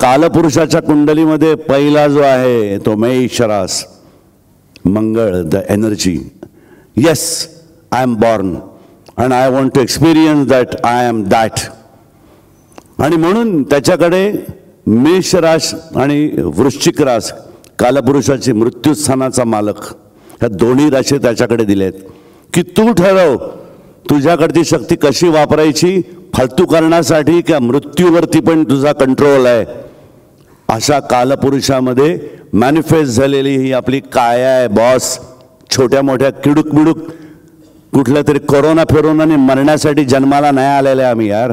कालपुरुषाच्या कुंडलीमध्ये पहिला जो आहे तो मेष रास, मंगळ, the energy. Yes, I am born and I want to experience that I am that. आणि म्हणून त्याच्याकडे मेष रास आणि वृश्चिक रास, कालपुरुषाची मृत्यूस्थानाचा मालक, ह्या दोन्ही राशी त्याच्याकडे दिलेत की तू ठरव तुझ्याकडची शक्ती कशी वापरायची, फालतू करण्यासाठी किंवा मृत्यूवरती पण तुझा कंट्रोल आहे. अशा कालपुरुषामध्ये मॅनिफेस्ट झालेली ही आपली काया आहे बॉस. छोट्या मोठ्या किडूक मिडूक कुठल्या तरी कोरोना फिरोनाने मरण्यासाठी जन्माला नाही आलेले आम्ही यार.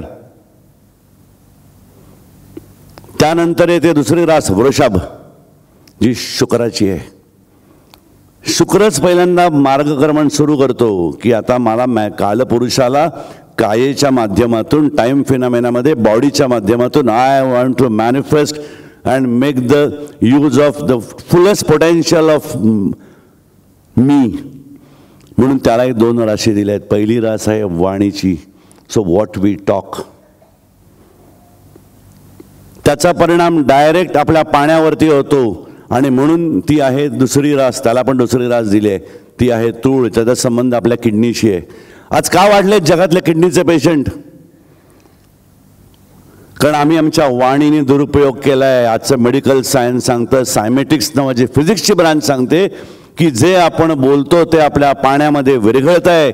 त्यानंतर येते दुसरी रास वृषभ, जी शुक्राची आहे. शुक्रच पहिल्यांदा मार्गक्रमण सुरू करतो की आता मला कालपुरुषाला कायेच्या माध्यमातून, टाइम फिनॉमेनामध्ये बॉडीच्या माध्यमातून I want to manifest and make the use of the fullest potential of me. म्हणून त्यालाही दोन राशी दिल्या आहेत. पहिली रास आहे वाणीची, सो व्हॉट वी टॉक. त्याचा परिणाम डायरेक्ट आपल्या पाण्यावरती होतो आणि म्हणून ती आहे दुसरी रास. त्याला पण दुसरी रास दिली आहे, ती आहे तूळ. त्याचा संबंध आपल्या किडनीशी आहे. आज का वाढलेत जगातले किडनीचे पेशंट? कारण आम्ही आमच्या वाणीने दुरुपयोग केला आहे. आजचं मेडिकल सायन्स सांगतं, सायमेटिक्स नावाची फिजिक्सची ब्रांच सांगते की जे आपण बोलतो ते आपल्या पाण्यामध्ये विरघळत आहे.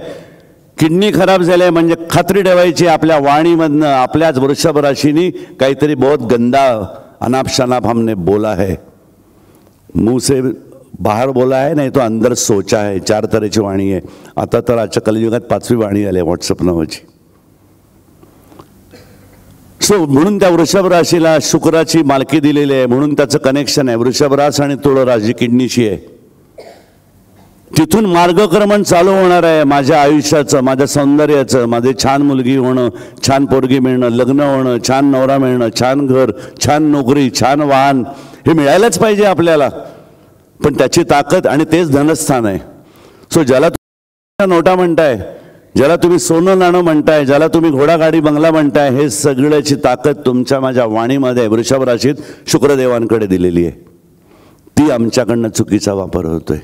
किडनी खराब झाली आहे म्हणजे खात्री ठेवायची आपल्या वाणीमधनं, आपल्याच वृषभ राशीनी काहीतरी बहुत गंदा अनाप शनाप हमने बोला है. मुंह से बाहर बोला है नाही तो अंदर सोचा है. 4 तऱ्हेची वाणी आहे. आता तर आजच्या कलियुगात 5वी वाणी आली आहे व्हॉट्सअप नावाची. सो म्हणून त्या वृषभ राशीला शुक्राची मालकी दिलेली आहे. म्हणून त्याचं कनेक्शन आहे वृषभ रास आणि तुळ रास जी किडनीशी आहे. तिथून मार्गक्रमण चालू होणार आहे माझ्या आयुष्याचं, माझ्या सौंदर्याचं. माझे छान मुलगी होणं, छान पोरगी मिळणं, लग्न होणं, छान नवरा मिळणं, छान घर, छान नोकरी, छान वाहन, हे मिळायलाच पाहिजे आपल्याला. पण त्याची ताकद आणि तेच धनस्थान आहे. सो ज्याला तुम्ही नोटा म्हणताय, ज्याला तुम्ही सोनं नाणं म्हणताय, ज्याला तुम्ही घोडागाडी बंगला म्हणताय, हे सगळ्याची ताकद तुमच्या माझ्या वाणीमध्ये वृषभ राशीत शुक्रदेवांकडे दिलेली आहे. ती आमच्याकडनं चुकीचा वापर होतोय.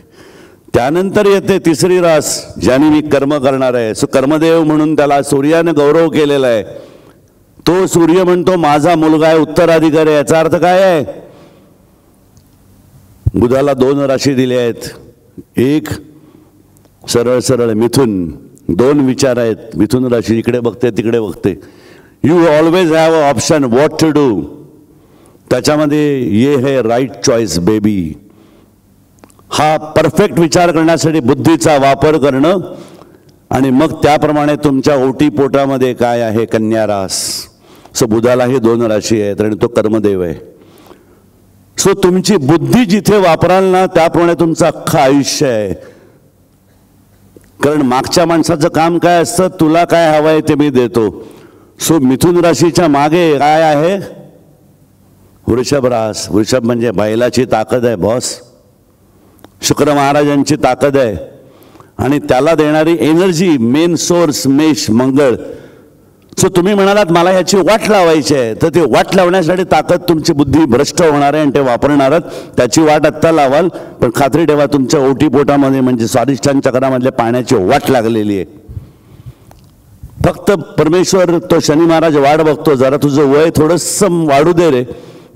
त्यानंतर येते तिसरी रास, ज्याने मी कर्म करणार आहे. सो कर्मदेव म्हणून त्याला सूर्याने गौरव केलेला आहे. तो सूर्य म्हणतो माझा मुलगा आहे, उत्तराधिकारी आहे. याचा अर्थ काय आहे? बुधाला 2 राशी दिल्या आहेत. एक सरळ सरळ मिथुन, 2 विचार आहेत. मिथुन राशी इकडे बघते तिकडे बघते. You always have a option what to do. त्याच्यामध्ये ये है राईट चॉईस बेबी. हा परफेक्ट विचार करण्यासाठी बुद्धीचा वापर करणं आणि मग त्याप्रमाणे तुमच्या ओटी पोटामध्ये काय आहे, कन्या रास. सो बुधालाही 2 राशी आहेत आणि तो कर्मदेव आहे. सो तुमची बुद्धी जिथे वापराल ना त्याप्रमाणे तुमचं अख्खं आयुष्य आहे. कारण मागच्या माणसाचं काम काय असतं, तुला काय हवं आहे ते मी देतो. सो मिथुन राशीच्या मागे काय आहे, वृषभ रास. वृषभ म्हणजे बैलाची ताकद आहे बॉस. शुक्र महाराजांची ताकद आहे आणि त्याला देणारी एनर्जी, मेन सोर्स मेष, मंगळ. सो तुम्ही म्हणालात मला ह्याची वाट लावायची आहे, तर ती वाट लावण्यासाठी ताकद तुमची बुद्धी भ्रष्ट होणार आहे आणि ते वापरणार. त्याची वाट आत्ता लावाल, पण खात्री ठेवा तुमच्या ओटीपोटामध्ये म्हणजे स्वादिष्टान चक्रामधल्या पाण्याची वाट लागलेली आहे. फक्त परमेश्वर तो शनी महाराज वाट बघतो, जरा तुझं वय थोडंसं वाढू दे रे,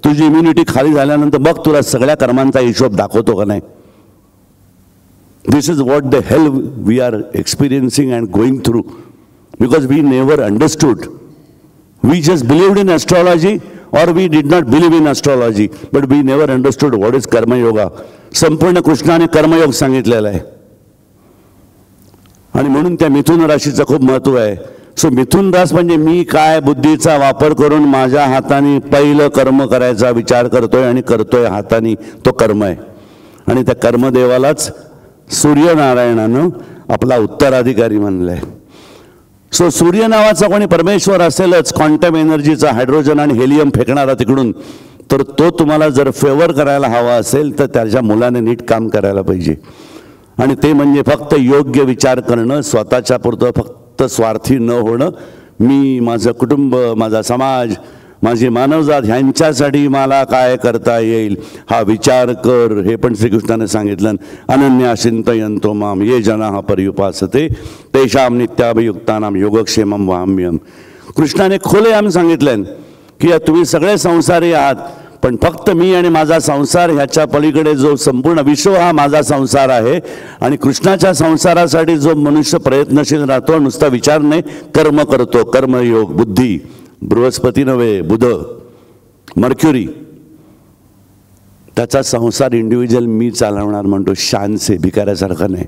तुझी इम्युनिटी खाली झाल्यानंतर बघ तुला सगळ्या कर्मांचा हिशोब दाखवतो का नाही. This is what the hell we are experiencing and going through because we never understood. We just believed in astrology or we did not believe in astrology, but we never understood what is karma yoga. संपूर्ण कृष्णाने कर्मयोग सांगितलेला आहे आणि म्हणून त्या मिथुन राशीचं खूप महत्त्व आहे. सो मिथुन रास म्हणजे मी काय बुद्धीचा वापर करून माझ्या हाताने पहिलं कर्म करायचा विचार करतोय आणि करतोय हाताने, तो कर्म आहे. आणि त्या कर्मदेवालाच सूर्यनारायणानं आपला उत्तराधिकारी म्हणलंय. सो सूर्य नावाचा कोणी परमेश्वर असेलच, क्वांटम एनर्जीचा हायड्रोजन आणि हेलियम फेकणारा तिकडून, तर तो तुम्हाला जर फेवर करायला हवा असेल तर त्याच्या मुलाने नीट काम करायला पाहिजे. आणि ते म्हणजे फक्त योग्य विचार करणं, स्वतःच्या पुरतं फक्त स्वार्थी न होणं. मी, माझं कुटुंब, माझा समाज, माझी मानवजात ह्यांच्यासाठी मला काय करता येईल हा विचार कर, हे पण श्रीकृष्णाने सांगितलं. अनन्या चिंतयन्तो माम ये जनाः पर्युपासते तेषां नित्याभियुक्तानां योगक्षेमं वाम्यहम्. कृष्णाने खुलेआम सांगितलं की तुम्ही सगळे संसारी आहात, पण फक्त मी आणि माझा संसार ह्याच्या पलीकडे जो संपूर्ण विश्व हा माझा संसार आहे. आणि कृष्णाच्या संसारासाठी जो मनुष्य प्रयत्नशील राहतो, नुसता विचार नाही कर्म करतो, कर्मयोग, बुद्धी, बृहस्पती नव्हे बुध, मर्क्युरी, त्याचा संसार इंडिव्हिज्युअल मी चालवणार म्हणतो, शानसे, भिकाऱ्यासारखा नाही.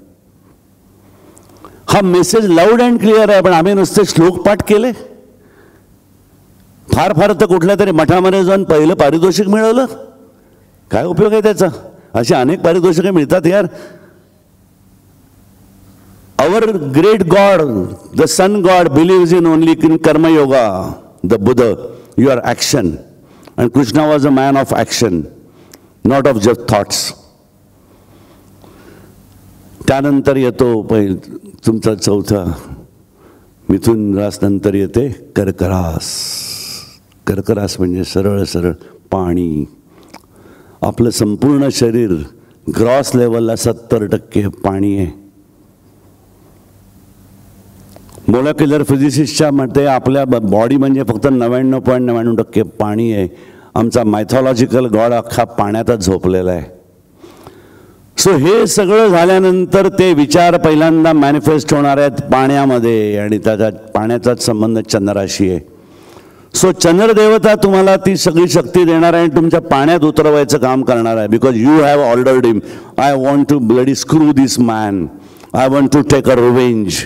हा मेसेज लाऊड अँड क्लिअर आहे, पण आम्ही नुसते श्लोक पाठ केले. फार फार तर कुठल्या तरी मठामध्ये जाऊन पहिलं पारितोषिक मिळवलं, काय उपयोग आहे त्याचा? अशी अनेक पारितोषिके मिळतात यार. Our great God, the Sun God, believes in only in Karma Yoga, the Buddha, your action. And Krishna was a man of action, not of just thoughts. त्यानंतर येतो तुमचा चौथा मिथुन रास, नंतर येते कर्करास. कर्करास म्हणजे सरळ सरळ पाणी. आपलं संपूर्ण शरीर ग्रॉस लेवलला 70% पाणी आहे. मोलेक्युलर फिजिसिस्टच्या मते आपल्या बॉडी म्हणजे फक्त 99.99% पाणी आहे. आमचा मायथॉलॉजिकल गॉड अख्खा पाण्यातच झोपलेला आहे. सो हे सगळं झाल्यानंतर ते विचार पहिल्यांदा मॅनिफेस्ट होणार आहेत पाण्यामध्ये, आणि त्याचा पाण्याचाच संबंध चंद्राशी आहे. सो चंद्रदेवता तुम्हाला ती सगळी शक्ती देणार आहे आणि तुमच्या पाण्यात उतरवायचं काम करणार आहे. Because you have ordered him, I want to bloody screw this man, I want to take a revenge.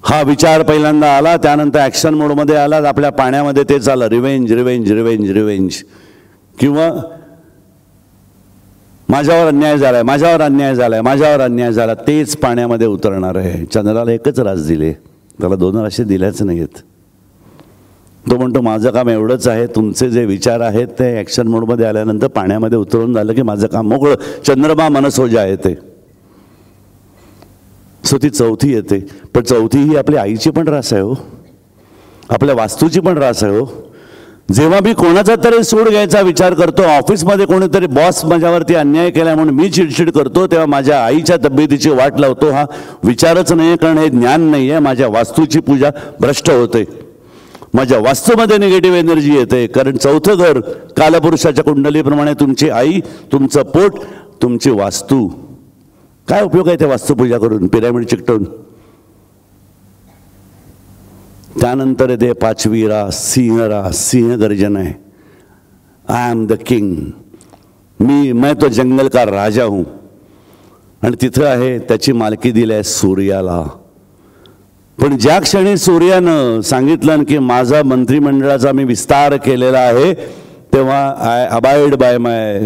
हा विचार पहिल्यांदा आला, त्यानंतर ॲक्शन मोडमध्ये आला. आपल्या पाण्यामध्ये तेच आलं, रिव्हेंज रिव्हेंज रिव्हेंज रिव्हेंज, किंवा माझ्यावर अन्याय झालाय, माझ्यावर अन्याय झालाय, माझ्यावर अन्याय झाला, तेच पाण्यामध्ये उतरणार आहे. चंद्राला एकच रास दिले, त्याला 2 राशी दिल्याच नाहीत. तो म्हणतो माझं काम एवढंच आहे, तुमचे जे विचार आहेत ते ॲक्शन मोडमध्ये आल्यानंतर पाण्यामध्ये उतरून झालं की माझं काम मोकळं. चंद्रमा मनसोजा आहे ते. सो ती चौथी येते. पण चौथी ही आपल्या आईची पण रास आहे हो, आपल्या वास्तूची पण रास आहे हो. जेव्हा मी कोणाचा तरी सूड घ्यायचा विचार करतो, ऑफिसमध्ये कोणीतरी बॉस माझ्यावरती अन्याय केला म्हणून मी चिडचिड करतो, तेव्हा माझ्या आईच्या तब्येतीची वाट लावतो. हा विचारच नाही, कारण हे ज्ञान नाही आहे. माझ्या वास्तूची पूजा भ्रष्ट होते, माझ्या वास्तूमध्ये निगेटिव्ह एनर्जी येते. कारण चौथं घर कालपुरुषाच्या कुंडलीप्रमाणे तुमची आई, तुमचं पोट, तुमची वास्तू. काय उपयोग आहे त्या वास्तुपूजा करून, पिरॅमिड चिकटवून? त्यानंतर येते 5वी रास, सिंह रास. सिंह गर्जन आहे, आय एम द किंग, मैं तो जंगल का राजा हूं. आणि तिथं आहे त्याची मालकी दिली आहे सूर्याला. पण ज्या क्षणी सूर्यानं सांगितलं की माझा मंत्रिमंडळाचा मी विस्तार केलेला आहे, तेव्हा I abide by my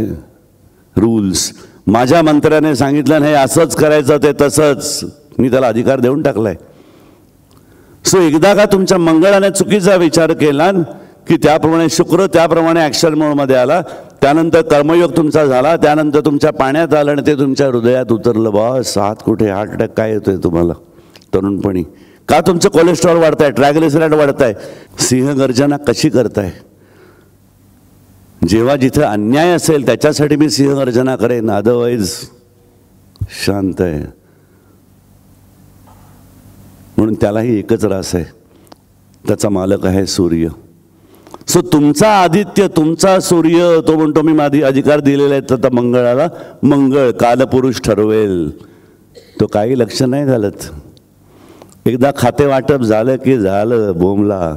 rules. माझ्या मंत्र्याने सांगितलं हे असंच करायचं, ते तसंच, मी त्याला अधिकार देऊन टाकलाय. सो एकदा का तुमच्या मंगळाने चुकीचा विचार केला की त्याप्रमाणे शुक्र त्याप्रमाणे ॲक्शन मोडमध्ये आला, त्यानंतर कर्मयोग तुमचा झाला, त्यानंतर तुमच्या पाण्यात आलं आणि ते तुमच्या हृदयात उतरलं. बस हात कुठे, हार्ट अटॅक काय येतोय तुम्हाला तरुणपणी? का तुमचं कोलेस्ट्रॉल वाढताय, ट्रायग्लिसराईड वाढताय? सिंहगर्जना कशी करताय? जेव्हा जिथे अन्याय असेल त्याच्यासाठी मी सिंहगर्जना करेन, अदरवाईज शांत आहे. म्हणून त्यालाही एकच रास आहे, त्याचा मालक आहे सूर्य. सो तुमचा आदित्य, तुमचा सूर्य, तो म्हणतो मी माझी अधिकार दिलेला आहे तर मंगळाला. मंगळ कालपुरुष ठरवेल. तो काही लक्ष नाही घालत. एकदा खाते वाटप झालं की झालं, बोंबला.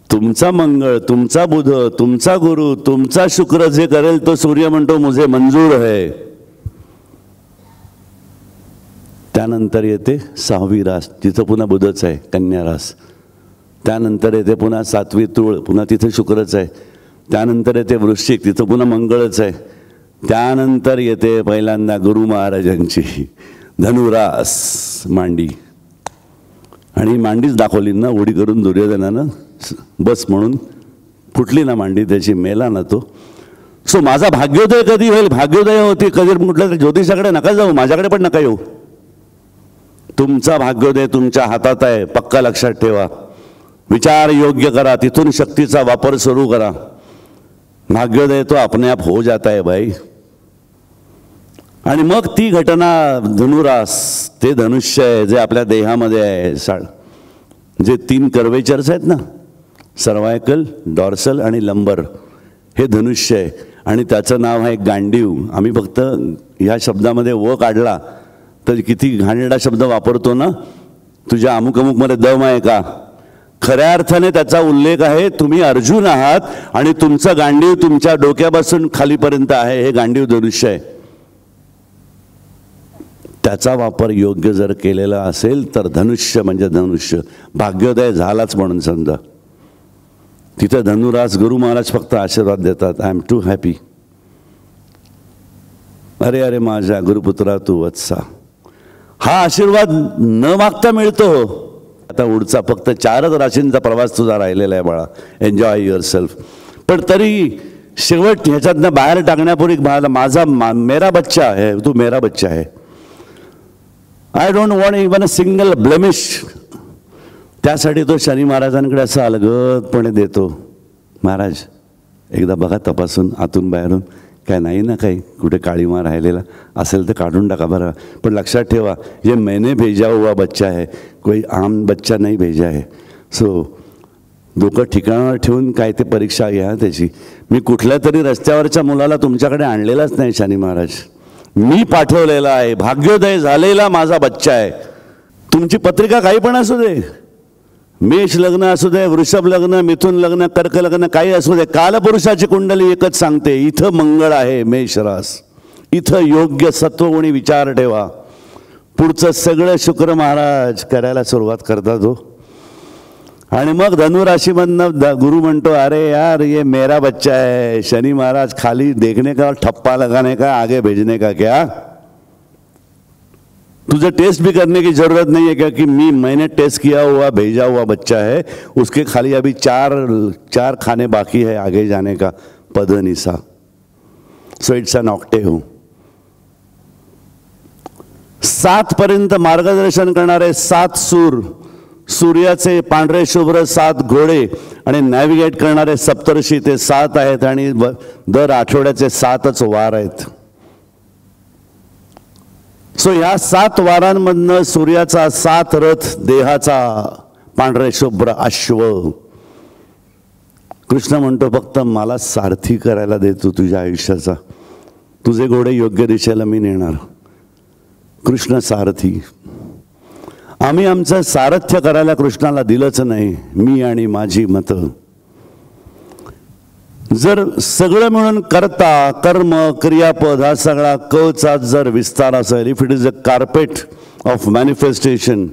तुमचा मंगळ, तुमचा बुध, तुमचा गुरु, तुमचा शुक्र जे करेल तो सूर्य म्हणतो मुझे मंजूर है. त्यानंतर येते 6वी रास, तिथं पुन्हा बुधच आहे, कन्या रास. त्यानंतर येते पुन्हा 7वी तुळ, पुन्हा तिथे शुक्रच आहे. त्यानंतर येते वृश्चिक, तिथं पुन्हा मंगळच आहे. त्यानंतर येते पहिल्यांदा गुरु महाराजांची धनुरास, मांडी. आणि मांडीच दाखवली ना उडी करून दुर्योधनानं, बस म्हणून फुटली ना मांडी त्याची, मेला ना तो. सो माझा भाग्योदय कधी होईल? भाग्योदय होती कधी कुठल्या तरी ज्योतिषाकडे नका जाऊ, माझ्याकडे पण नका येऊ. तुमचा भाग्योदय तुमच्या हातात आहे, पक्का लक्षात ठेवा. विचार योग्य करा, तिथून शक्तीचा वापर सुरू करा. भाग्योदय तो अपने आप हो जाता है भाई. आणि मग ती घटना धनुरास, ते धनुष्य आहे जे आपल्या देहामध्ये आहे. जे 3 कर्वेचर्स आहेत ना, सर्वायकल, डॉर्सल आणि लंबर, हे धनुष्य आहे. आणि त्याचं नाव आहे गांडीव. आम्ही फक्त ह्या शब्दामध्ये व काढला तर किती घाणेरडा शब्द वापरतो ना, तुझ्या अमुक अमुकमध्ये दम आहे का. खऱ्या अर्थाने त्याचा उल्लेख आहे, तुम्ही अर्जुन आहात आणि तुमचं गांडीव तुमच्या डोक्यापासून खालीपर्यंत आहे. हे गांडीव धनुष्य आहे. त्याचा वापर योग्य जर केलेला असेल तर धनुष्य म्हणजे धनुष्य. भाग्योदय झालाच म्हणून समजा. तिथे धनुरास गुरु महाराज फक्त आशीर्वाद देतात. I am too happy. अरे अरे माझ्या गुरुपुत्रा तू वत्सा. हा आशीर्वाद न मागता मिळतो. आता उडचा फक्त 4च राशींचा प्रवास तुझा राहिलेला आहे बाळा. Enjoy your self. पण तरी शेवट ह्याच्यातनं बाहेर टाकण्यापूर्वी माझा मेरा बच्चा आहे, तू मेरा बच्चा आहे. I don't want even a single blemish. त्यासाठी तो शनी महाराजांकडे असं अलगदपणे देतो. महाराज एकदा बघा तपासून आतून बाहेरून, काय नाही ना, काही कुठे काळीमा राहिलेला असेल तर काढून टाका बरं. पण लक्षात ठेवा, ये मैंने भेजा हुआ बच्चा है, कोई आम बच्चा नहीं भेजा है. सो डोकं ठिकाणावर ठेवून काय ते परीक्षा घ्या त्याची. मी कुठल्या तरी रस्त्यावरच्या मुलाला तुमच्याकडे आणलेलाच नाही शनी महाराज. मी पाठवलेला आहे. भाग्योदय झालेला माझा बच्चा आहे. तुमची पत्रिका काही पण असू दे, मेष लग्न असू दे, वृषभ लग्न, मिथुन लग्न, कर्क लग्न, काही असू दे, कालपुरुषाची कुंडली एकच सांगते, इथं मंगळ आहे मेष रास. इथं योग्य सत्वगुणी विचार ठेवा. पुढचं सगळं शुक्र महाराज करायला सुरुवात करतात हो. आणि मग धनुराशीमधनं गुरु म्हणतो, अरे यार ये मेरा बच्चा है. शनि महाराज खाली देखने का, ठप्पा लगाने का, आगे भेजने का क्या. तुझे टेस्ट भी करने की जरूरत नहीं है, क्योंकि मैंने टेस्ट किया हुआ भेजा हुआ बच्चा है. उसके खाली अभी 4 खाने बाकी है आगे जाने का. पद निसा. So it's an octave. 7 पर्यंत मार्गदर्शन करणारे 7 सूर, सूर्याचे पांढरे शुभ्र 7 घोडे आणि नॅव्हिगेट करणारे सप्तर्षी ते 7 आहेत. आणि दर आठवड्याचे 7च वार आहेत. सो ह्या 7 वारांमधनं सूर्याचा 7 रथ, देहाचा पांढरे शुभ्र अश्व. कृष्ण म्हणतो, फक्त मला सारथी करायला दे तू तुझ्या आयुष्याचा. तुझे घोडे योग्य दिशेला मी नेणार. कृष्ण सारथी. आम्ही आमचं सारथ्य करायला कृष्णाला दिलंच नाही. मी आणि माझी मतं. जर सगळं मिळून करता, कर्म, क्रियापद हा सगळा कचा जर विस्तार असेल, if it is a carpet of manifestation,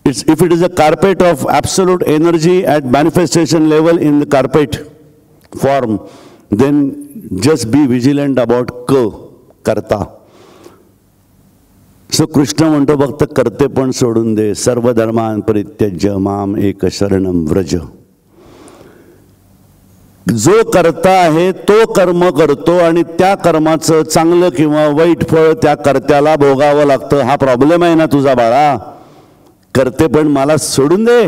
if it is a carpet of absolute energy at manifestation level in the carpet form, then just be vigilant about करता. सो कृष्ण म्हणतो, फक्त करते पण सोडून दे. सर्व धर्मान परित्यज्य माम एक शरणम व्रज. जो करता आहे तो कर्म करतो आणि त्या कर्माचं चांगलं किंवा वाईट फळ त्या कर्त्याला भोगावं लागतं. हा प्रॉब्लेम आहे ना तुझा बाळा. करते पण मला सोडून दे.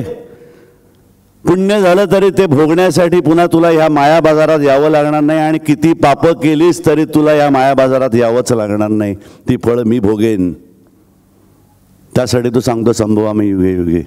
पुण्य झालं तरी ते भोगण्यासाठी पुन्हा तुला ह्या माया बाजारात यावं लागणार नाही. आणि किती पापं केलीस तरी तुला या माया बाजारात यावंच लागणार नाही. ती फळं मी भोगेन. त्यासाठी तू सांगतो संभवामी युगे युगे.